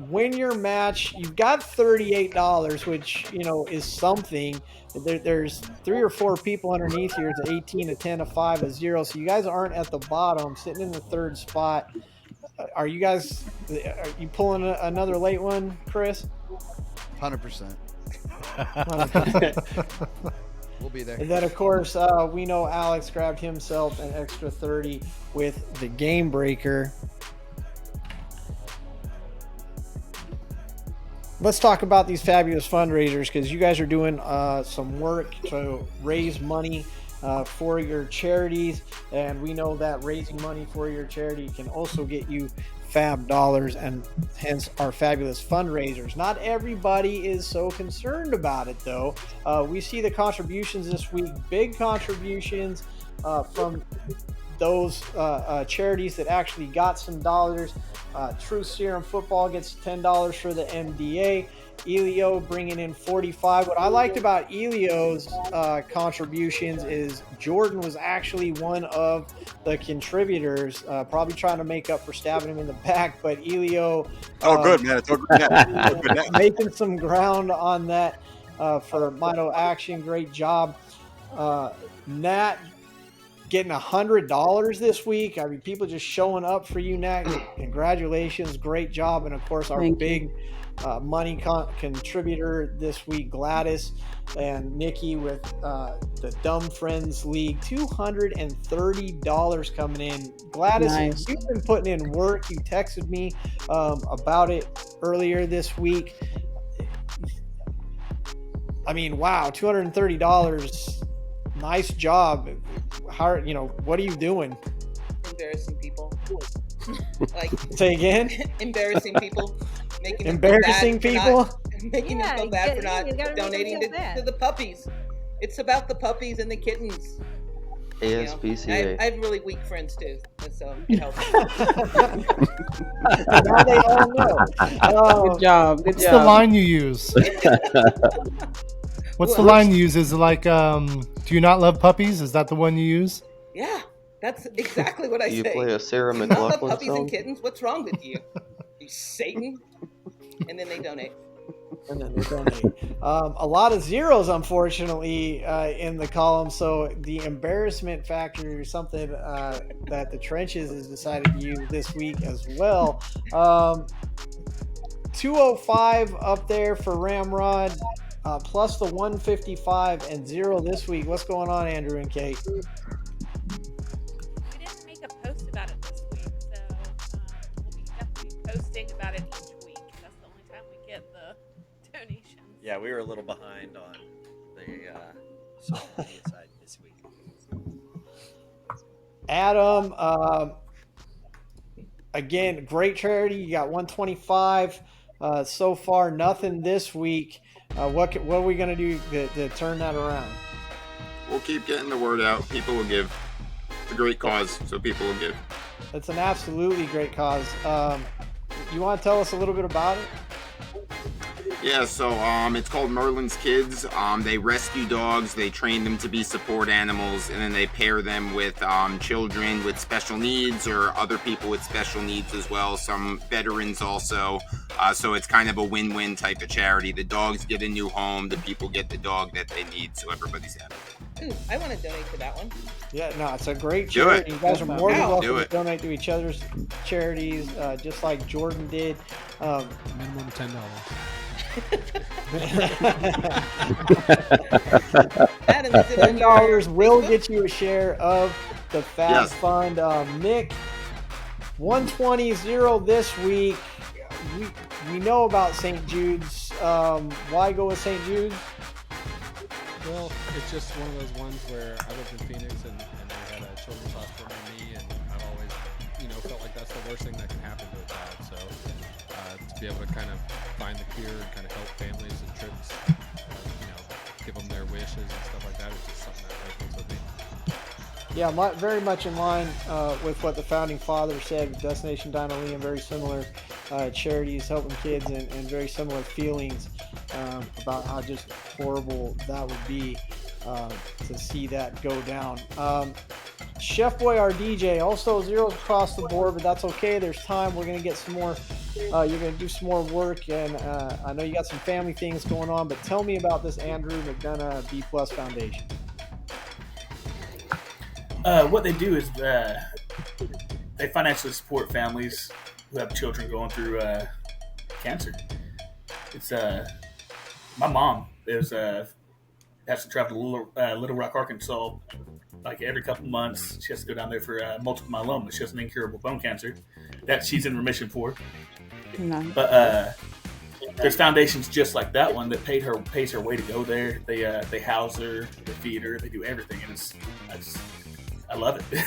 win your match. You've got $38, which is something. There's 3 or 4 people underneath here. It's 18, a 10, a 5, a 0. So you guys aren't at the bottom, sitting in the 3rd spot. Are you pulling another late one, Chris? 100%. We'll be there. And then, of course, we know Alex grabbed himself an extra 30 with the Game Breaker. Let's talk about these fabulous fundraisers, because you guys are doing some work to raise money for your charities, and we know that raising money for your charity can also get you FAAB dollars, and hence our fabulous fundraisers. Not everybody is so concerned about it, though. We see the contributions this week, big contributions from those charities that actually got some dollars. Truth Serum Football gets $10 for the MDA. Elio bringing in 45. What I liked about Elio's contributions is Jordan was actually one of the contributors, probably trying to make up for stabbing him in the back, but Elio good, man. It's all good. Making some ground on that for Mito Action. Great job. Nat getting $100 this week. I mean, people just showing up for you, Nat. Congratulations. Great job. And of course, our big money contributor this week, Gladys and Nikki with the Dumb Friends League, $230 coming in. Gladys, Nice. You've been putting in work. You texted me about it earlier this week. I mean, wow, $230. Nice job. How, what are you doing? Embarrassing people. Say again? Embarrassing people. Making them Embarrassing feel people? bad making them feel bad for not donating to the puppies. It's about the puppies and the kittens. ASPCA. I have really weak friends too, so it helps. Now they all know. Good job. Good What's job. the line you use? What's the line you use? Is it like, do you not love puppies? Is that the one you use? Yeah, that's exactly what I You say. play a Sarah I love McLachlan puppies song? and kittens. What's wrong with you? You Satan. And then they donate. And then they donate. A lot of zeros, unfortunately, in the column. So the embarrassment factor is something that the Trenches has decided to use this week as well. 205 up there for Ramrod, plus the 155 and 0 this week. What's going on, Andrew and Kate? We didn't make a post about it this week, so we'll be definitely posting about it each week. That's the only time we get the donations. Yeah, we were a little behind on the social media side this week. Adam, again, great charity. You got 125 so far. Nothing this week. What are we going to do to turn that around? We'll keep getting the word out. People will give. It's a great cause, so people will give. It's an absolutely great cause. You want to tell us a little bit about it? Yeah, so it's called Merlin's Kids. They rescue dogs, they train them to be support animals, and then they pair them with children with special needs or other people with special needs as well, some veterans also. So it's kind of a win-win type of charity. The dogs get a new home, the people get the dog that they need, so everybody's happy. Ooh, I want to donate to that one. Yeah, no, it's a great Do charity. it. You guys are more than welcome Do to it. donate to each other's charities, just like Jordan did. Minimum $10. $10 will get you a share of the FAAB Yes. Fund. Mick, 120-0 this week. We know about St. Jude's. Why go with St. Jude's? Well, it's just one of those ones where I lived in Phoenix and they had a children's hospital near me, and I've always, felt like that's the worst thing that can happen to a child. So to be able to kind of find the cure and kind of help families and trips, give them their wishes and stuff like that is just something that resonates with me. Yeah, very much in line with what the founding father said. Destination Donnelly and very similar charities helping kids and very similar feelings about how just horrible that would be to see that go down. Chef Boy, our DJ, also zeros across the board, but that's okay. There's time. We're going to get some more. You're going to do some more work, and I know you got some family things going on, but tell me about this Andrew McDonough B+ Foundation. What they do is they financially support families who have children going through cancer. It's my mom has to travel to Little Rock, Arkansas, like every couple months. She has to go down there for multiple myeloma. She has an incurable bone cancer that she's in remission for. Nice. But there's foundations just like that one that pays her way to go there. They house her, they feed her, they do everything, and I love it.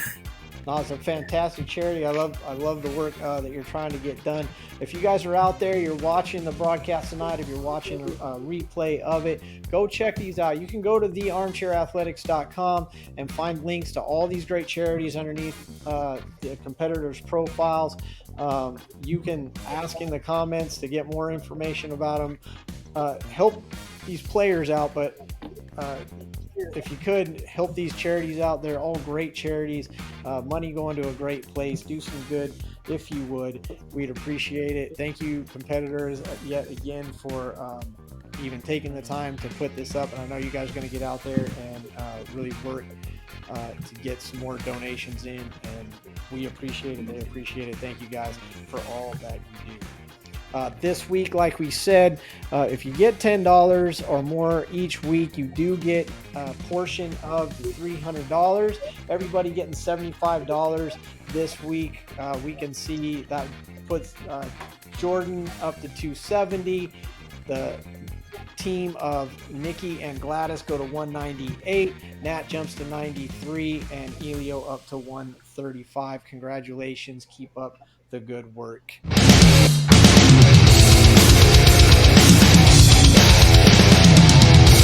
No, it's a fantastic charity. I love the work that you're trying to get done. If you guys are out there, you're watching the broadcast tonight, if you're watching a replay of it, go check these out. You can go to thearmchairathletics.com and find links to all these great charities underneath the competitors' profiles. You can ask in the comments to get more information about them. Help these players out, but if you could help these charities out, they're all great charities. Money going to a great place. Do some good if you would. We'd appreciate it. Thank you, competitors, yet again for even taking the time to put this up. And I know you guys are going to get out there and really work to get some more donations in. And we appreciate it. They appreciate it. Thank you guys for all that you do. This week, like we said, if you get $10 or more each week, you do get a portion of the $300. Everybody getting $75 this week. We can see that puts Jordan up to $270. The team of Nikki and Gladys go to $198. Nat jumps to $93, and Elio up to $135. Congratulations. Keep up the good work.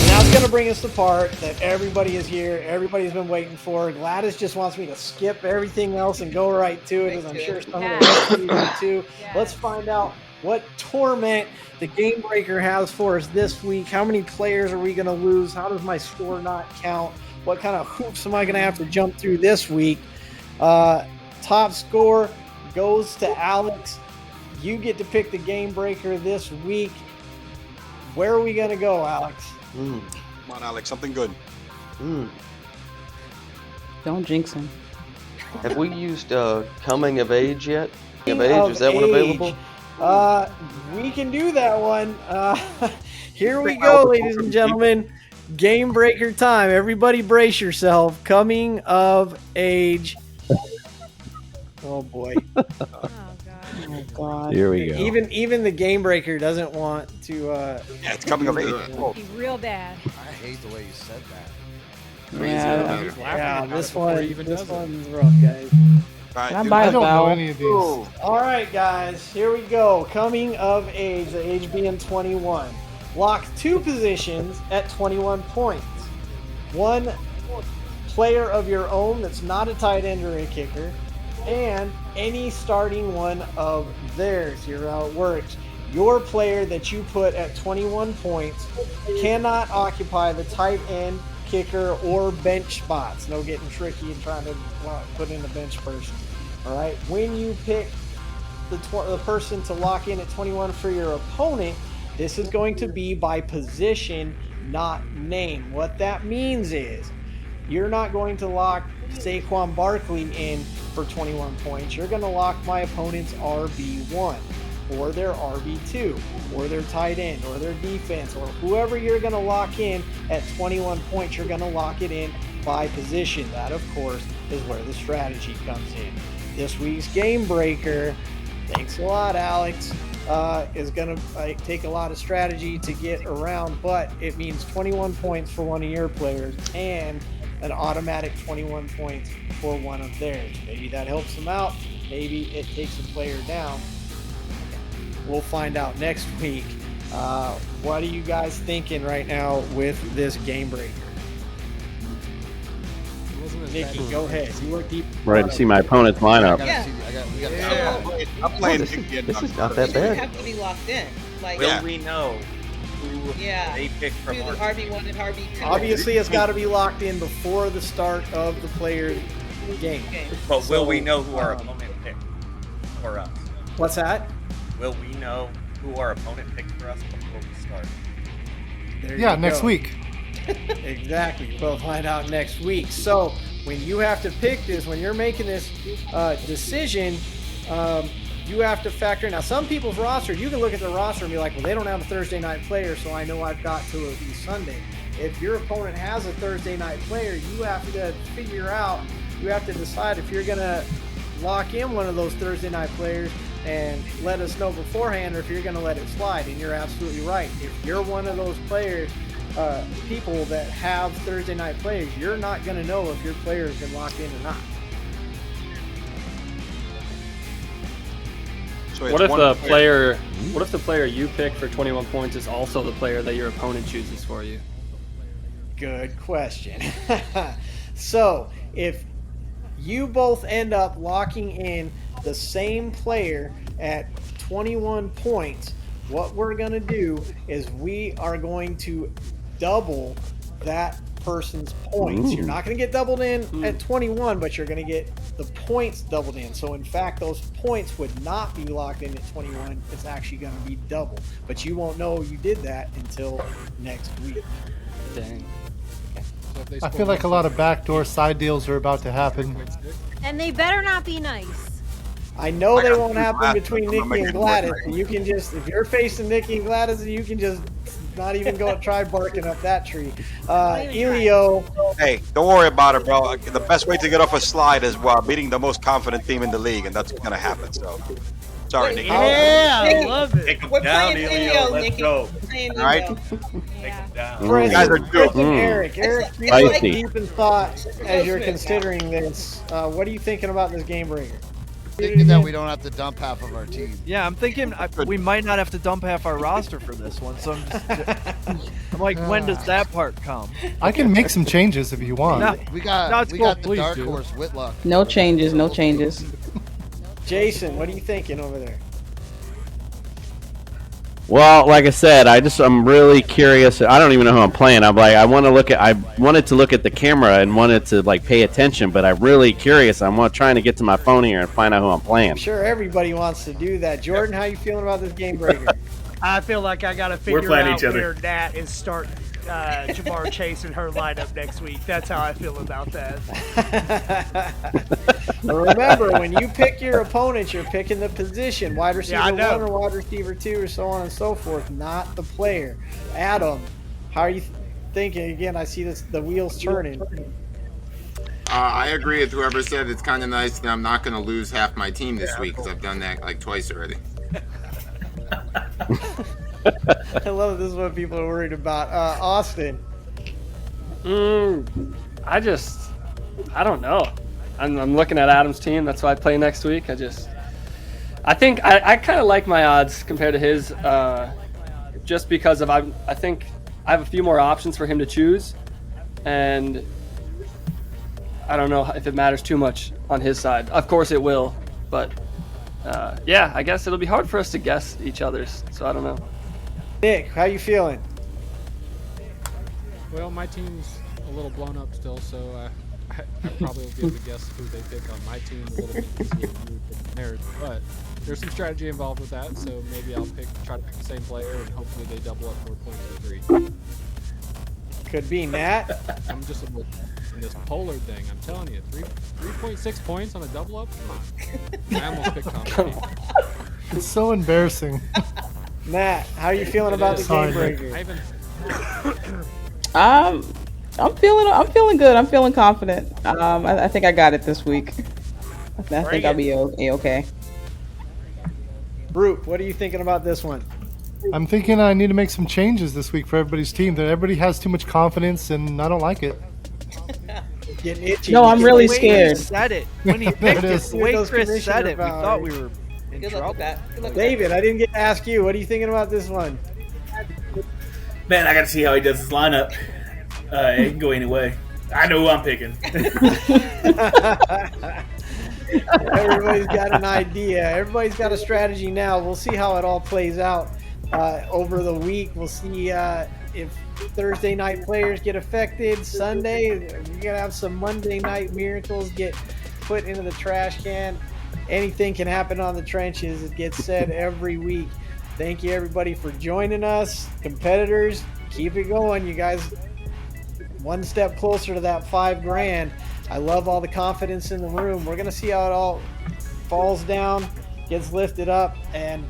Now going to bring us the part that everybody is here. Everybody's been waiting for. Gladys just wants me to skip everything else and go right to it, as I'm sure some of the rest of you do too. Let's find out what torment the Game Breaker has for us this week. How many players are we going to lose? How does my score not count? What kind of hoops am I going to have to jump through this week? Top score goes to Alex. You get to pick the Game Breaker this week. Where are we going to go, Alex? Come on, Alex, something good. Don't jinx him. Have we used Coming of Age yet? Coming of Age, is that one available? We can do that one. Here we go, ladies and gentlemen. Game Breaker time. Everybody brace yourself. Coming of Age. Oh boy. Oh God. Here we go. Even the Game Breaker doesn't want to. Yeah, it's coming of age. Be real bad. I hate the way you said that. Yeah, this one's rough, guys. Right, Can I buy a I don't know vowel? any of these. All right, guys, here we go. Coming of age, the age being 21. Lock 2 positions at 21 points. 1 player of your own that's not a tight end or a kicker, and any starting one of theirs. Here's how it works. Your player that you put at 21 points cannot occupy the tight end, kicker, or bench spots. No getting tricky and trying to put in a bench person. All right. When you pick the person to lock in at 21 for your opponent, this is going to be by position, not name. What that means is you're not going to lock Saquon Barkley in for 21 points. You're going to lock my opponent's RB1 or their RB2 or their tight end or their defense or whoever you're going to lock in at 21 points. You're going to lock it in by position. That, of course, is where the strategy comes in. This week's Game Breaker, thanks a lot, Alex, is going to take a lot of strategy to get around, but it means 21 points for one of your players and an automatic 21 points for one of theirs. Maybe that helps them out. Maybe it takes a player down. We'll find out next week. What are you guys thinking right now with this Game Breaker? Nikki, go ahead. You look deep. Ready to see my opponent's lineup. I'm playing This is not that It doesn't bad. have to be locked in. Like, Will we know who they picked from who our the RB1 and RB2. Obviously, it's got to be locked in before the start of the player's game. But will we know who our opponent picked for us? What's that? Will we know who our opponent picked for us before we start? There Yeah, you next go. week. Exactly. We'll find out next week. So when you have to pick this, when you're making this decision, you have to factor in. Now, some people's roster, you can look at their roster and be like, well, they don't have a Thursday night player, so I know I've got to be Sunday. If your opponent has a Thursday night player, you have to figure out, you have to decide if you're going to lock in one of those Thursday night players and let us know beforehand, or if you're going to let it slide. And you're absolutely right. If you're one of those players, people that have Thursday night players, you're not going to know if your player has been locked in or not. So What if the player you pick for 21 points is also the player that your opponent chooses for you? Good question. So if you both end up locking in the same player at 21 points, what we're going to do is we are going to double that person's points. You're not going to get doubled in at 21, but you're going to get the points doubled in. So in fact, those points would not be locked in at 21. It's actually going to be double, but you won't know you did that until next week. Dang. I feel like a lot of backdoor side deals are about to happen. And they better not be nice. I know they won't happen Gladys. between I'm gonna Nikki make and it more Gladys. nice. You can just, if you're facing Nikki and Gladys, you can just not even go try barking up that tree. Elio. Hey, don't worry about it, bro. The best way to get off a slide is beating the most confident team in the league, and that's gonna happen. So, sorry, Nikki. Yeah, I Nikki, love it. Take them We're down, playing Elio. Elio, Let's Nikki. go. We're playing All right. Elio. Take them down. You guys are good. Eric, you Spicy. look deep in thought as you're considering this. What are you thinking about this Game Breaker? Thinking that we don't have to dump half of our team. Yeah, I'm thinking we might not have to dump half our roster for this one. So I'm just, I'm like, when does that part come? I can make some changes if you want. No, We got That's the cool. dark do. horse Whitlock. No changes, no changes. Jason, what are you thinking over there? Well, like I said, I'm really curious. I don't even know who I'm playing. I wanted to look at the camera and wanted to like pay attention, but I'm really curious. I'm trying to get to my phone here and find out who I'm playing. I'm sure everybody wants to do that. Jordan, how you feeling about this game breaker? I feel like I got to We're figure playing out each other. where Nat is starting Jamar Chase in her lineup next week. That's how I feel about that. Remember, when you pick your opponents, you're picking the position, wide receiver I 1 know. or wide receiver 2 or so on and so forth, not the player. Adam, how are you thinking? Again, I see the wheels turning. I agree with whoever said it's kind of nice that I'm not going to lose half my team this week because I've done that like twice already. I love this is what people are worried about. Austin. I don't know. I'm looking at Adam's team. That's why I play next week. I think I kind of like my odds compared to his, just because I think I have a few more options for him to choose, and I don't know if it matters too much on his side. Of course it will, but yeah, I guess it'll be hard for us to guess each other's. So I don't know. Nick, how you feeling? Well, my team's a little blown up still, so I probably will be able to guess who they pick on my team a little bit easier than you pick theirs. But there's some strategy involved with that, so maybe I'll try to pick the same player, and hopefully they double up more points for 3. Could be Nat. I'm just in this polar thing. I'm telling you, 3.6 points on a double up. Come on, I almost picked Tom. It's so embarrassing. Matt, how are you feeling about the game breaker? I'm feeling good. I'm feeling confident. I think I got it this week. I think I'll be okay. Brute, what are you thinking about this one? I'm thinking I need to make some changes this week for everybody's team. That everybody has too much confidence, and I don't like it. Getting itchy. No, I'm really scared. Said it when he picked it. The way Chris said it, we thought we were in Good luck trouble. with that. Good luck with David, I didn't get to ask you. What are you thinking about this one? Man, I got to see how he does his lineup. It can go any way. I know who I'm picking. Everybody's got an idea. Everybody's got a strategy now. We'll see how it all plays out over the week. We'll see if Thursday night players get affected. Sunday, we're going to have some Monday night miracles get put into the trash can. Anything can happen on the trenches. It gets said every week. Thank you, everybody, for joining us. Competitors, keep it going. You guys, one step closer to that $5,000. I love all the confidence in the room. We're going to see how it all falls down, gets lifted up, and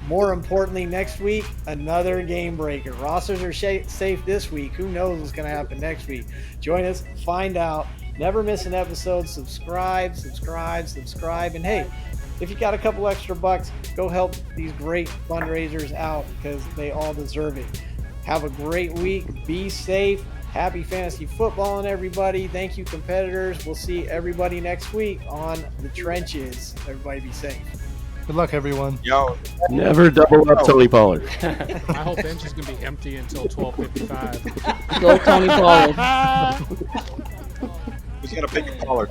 more importantly, next week, another game breaker. Rosters are safe this week. Who knows what's going to happen next week? Join us, find out. Never miss an episode. Subscribe. And hey, if you got a couple extra bucks, go help these great fundraisers out because they all deserve it. Have a great week. Be safe. Happy fantasy football, and everybody. Thank you, competitors. We'll see everybody next week on the trenches. Everybody be safe. Good luck, everyone. Yo, Never double up Tony Pollard. My whole bench is gonna be empty until 12:55. Go Tony Pollard. who's gonna pick a Pollard?